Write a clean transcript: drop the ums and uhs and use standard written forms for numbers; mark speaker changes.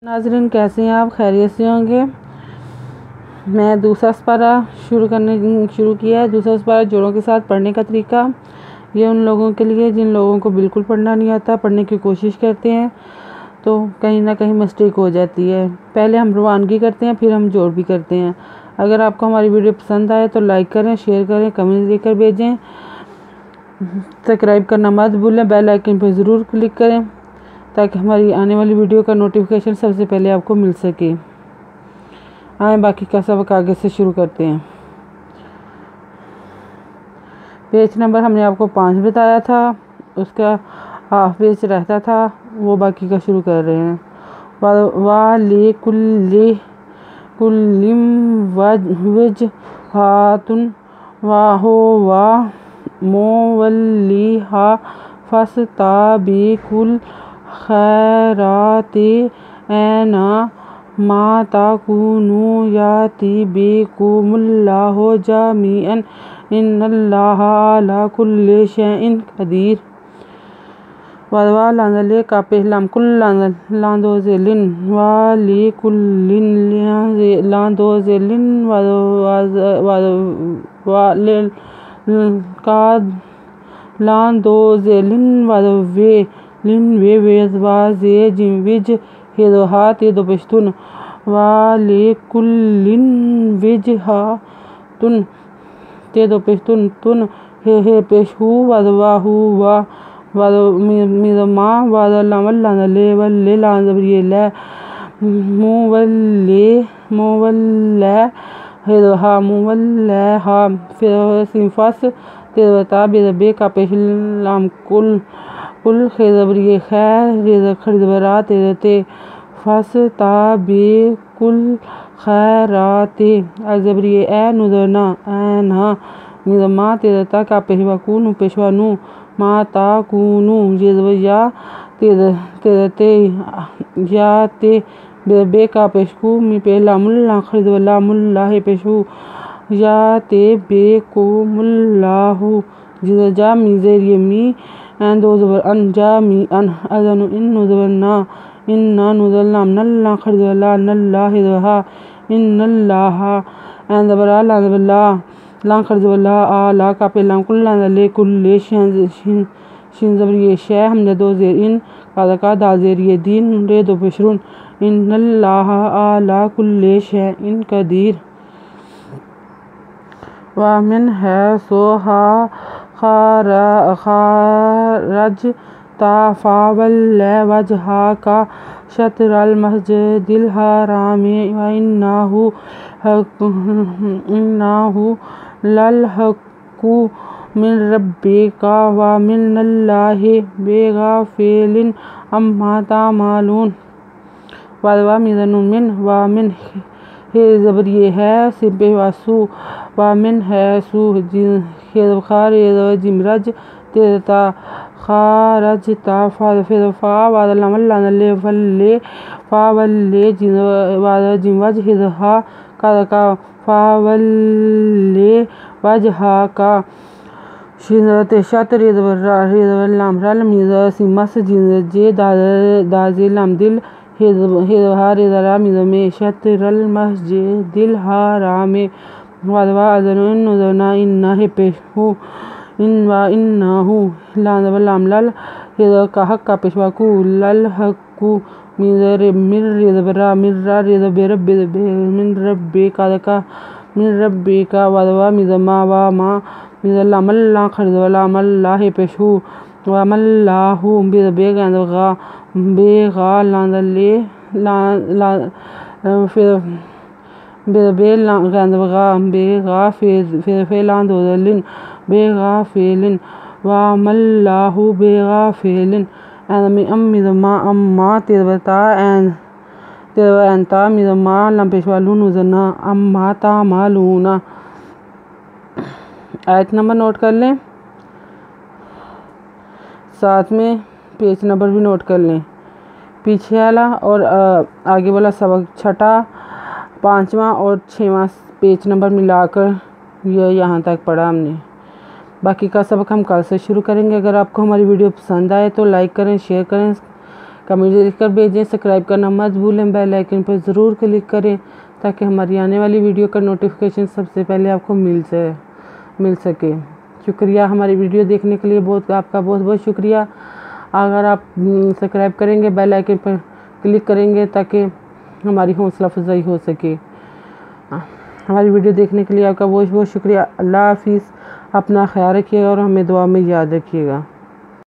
Speaker 1: नाज़रीन, कैसे हैं आप? खैरियत से होंगे। मैं दूसरा सपारा शुरू किया है। दूसरा सपारा जोड़ों के साथ पढ़ने का तरीका ये उन लोगों के लिए जिन लोगों को बिल्कुल पढ़ना नहीं आता, पढ़ने की कोशिश करते हैं तो कहीं ना कहीं मिस्टेक हो जाती है। पहले हम रवानगी करते हैं, फिर हम जोड़ भी करते हैं। अगर आपको हमारी वीडियो पसंद आए तो लाइक करें, शेयर करें, कमेंट देकर भेजें। सब्सक्राइब करना मत भूलें, बेल आइकन पर ज़रूर क्लिक करें ताकि हमारी आने वाली वीडियो का नोटिफिकेशन सबसे पहले आपको मिल सके। आए बाकी का सबक आगे से शुरू करते हैं। पेज नंबर हमने आपको 5 बताया था, उसका हाफ पेज रहता था, वो बाकी का शुरू कर रहे हैं। वाले कुल्लिम वज हातुन वाहो वा मोवल्लिहा फस्ताबिकुल खैराति ऐना मा ताकुनु याति बिकुमुल्लाहु जामिअन इन्नल्लाहा अला कुल्लि शैइन कदीर। वादवा लांदले का पहलाम कुल लांदोजेलिन वाली कुल्लिन लांदोजेलिन वाले का लांदोजेलिन वादवे लिन वे वेज़वाजे जिमविज हेदोहात ये दो पश्तुन वाले कुल्लिन विजहातुन ते दो पश्तुन तुन हे पेशहू वादवाहू वा वादमिदमा वादलामल्लांदले वल्ले लांदब्रियले मुवल्ले हेदोहा मुवल्ले हा फिर सिंफास तेवता बेदबे का पेशलाम कुल खैज़बरिए खैर रेज़ खरीदबरा तेरते फस ताबे कुल खैराते अजबरिए ए नुदना ऐना मिदमा तेरता का पेशवा कूनु पेशवा नु माता कूनु जेजवया तेरते याते बेदबे का पेशकू मी पहला मुल्ला खरीदबला मुल्ला है पेशू याते बे को मुल्लाहु जिजा मिज़ेरिए मी एन दो ज़बर अन जा मी अन अज़नु इन नुज़बरना इन्ना नुज़लना नल्ला खरीदला नल्ला हिदहा इन्नल्लाहा एन ज़बरा लाज़बला ला खरीदला आला का पेलाम कुल्ला ले कुल्ले शिन ज़बरिए शै हमने दो ज़ेर इन का दाज़ेरिए दीन रे दो पेशरुन इन्नल्लाहा आला कुल्ले शैइन कदीर। वामिन है सोहा खारज ताफ़ावल्ले वजहा का शतरल मस्जिदिल हरामी व इन्नाहु लल हक्कु मिन रब्बिका व मिनल्लाहि बिगाफिलिन अम्मा तामालून। वादवा मिज़नु मिन वामिन हे ज़बरिए है सिबे वासु वामिन है सु खार जिमरज तेरता खारज ता फा वादलामल्लांदले वल्ले फावल्ले जिमवज हिदहा का फावल्ले वजहा का शिनते शत रेदवल्लाम रल मिज़ सिमस जे दाज़िलाम दिल हेदहा रेदरा मिज़ में शतरल मस्जिदिल हरामे वादवा अज़नु नुज़ना इन्ना है पेशहू इन्नाहु लांदबलाम लल हेद का हक का पेशवा कू लल हक्कू मिर रेदबरा मिर्रा रेदबेर मिन रब्बे का वादवा मिज़मा वा मा मिज़लामल्ला खरीदवला मल्ला है पेशहू व मल्लाहु बेगा बेगा लांदले फिर बेगा फेलांदोलिन बेगा फेलिन वामल्लाहु बेगा फेलिन मिदमा अम्मा तेरबता एनता मिदमा लंपेशवालू नुज़ना अम्मा तामालूना। आयत नंबर नोट कर लें, साथ में पेज नंबर भी नोट कर लें। पीछे वाला और आगे वाला सबक छठा, 5वां और 6वां पेज नंबर मिलाकर ये यहाँ तक पढ़ा हमने। बाकी का सबक हम कल से शुरू करेंगे। अगर आपको हमारी वीडियो पसंद आए तो लाइक करें, शेयर करें, कमेंट लिखकर भेजें। सब्सक्राइब करना मत भूलें, बेल आइकन पर ज़रूर क्लिक करें ताकि हमारी आने वाली वीडियो का नोटिफिकेशन सबसे पहले आपको मिल सके। शुक्रिया हमारी वीडियो देखने के लिए, आपका बहुत बहुत शुक्रिया। अगर आप सब्सक्राइब करेंगे, बेल आइकन पर क्लिक करेंगे ताकि हमारी हौसला अफजाई हो सके। हमारी वीडियो देखने के लिए आपका बहुत बहुत शुक्रिया। अल्लाह हाफिज़। अपना ख्याल रखिएगा और हमें दुआ में याद रखिएगा।